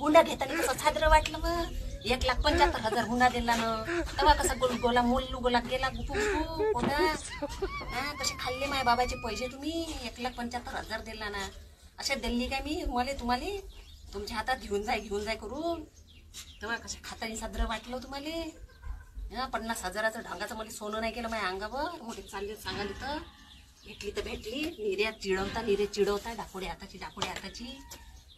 हुंडा घेताना कसं साजरं वाटलं मग. 1,75,000 हुंडा दिला ना, तेव्हा कसा गोला मोल्लू गोला गेला कोणा. हा कसे खाल्ले माझ्या बाबाचे पैसे तुम्ही. 1,75,000 दिला ना, अशा दिल्ली काय मी तुम्हाला तुमच्या हातात घेऊन जाय करून. तेव्हा कशा खातानी साजरं वाटलं तुम्हाला. 50,000चं ढंगाचं मला सोनं नाही केलं माझ्या अंगावर. मोठे चालले सांगाल तर भेटली तर भेटली. निरे चिडवता डाकोडे हाताची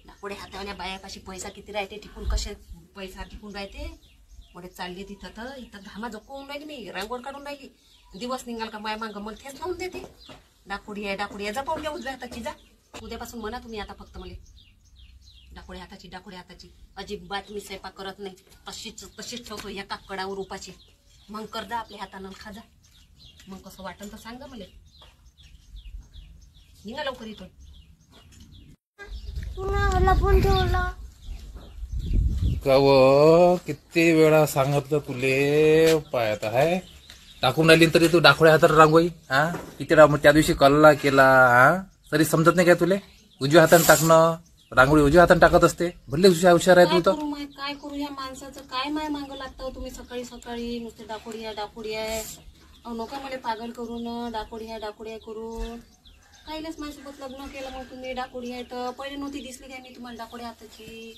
डाकोडे हातावल्या बायापाशी पैसा किती राहते टिकून, कसे पैसा टिकून राहते. मोठे चालले तिथं तर इथं घामा जोकवून राहिली मी, रांगोळ काढून राहिली. दिवस निघाल का माय मागं मला तेच लावून देते. डाकोडी आहे जपावून घ्या उजव्या हाताची जा. उद्यापासून म्हणा तुम्ही आता फक्त मला डाकोडे हाताची. अजिबात मी स्वयंपाक करत नाही. तशीच ठेवतो एका कडावर उपाची. मग कर जा आपल्या हातानं खा जा. मग कसं वाटन तर सांगा मला. निघा लवकर इथून. किती वेळा सांगितलं तुले पायात आहे टाकून राहिली तरी तू डाकोळ्या हातात रांगोई. हा किती त्या दिवशी कल्ला केला. हा तरी समजत नाही काय तुले. उजव्या हाताने टाकणं रांगोळी उजव्या हाताने टाकत असते. भले हुशार आहे तू तर. काय करू या माणसाचं काय माय मागं लागतं तुम्ही सकाळी नुसते डाकोडी आहे. नका मला पागल करून डाकोडी आहे करून. काहीलाच माझ्यासोबत लग्न केलं मग तुम्ही डाकोडी आहे तर पहिले नव्हती दिसली काय मी तुम्हाला डाकोडी हाताची.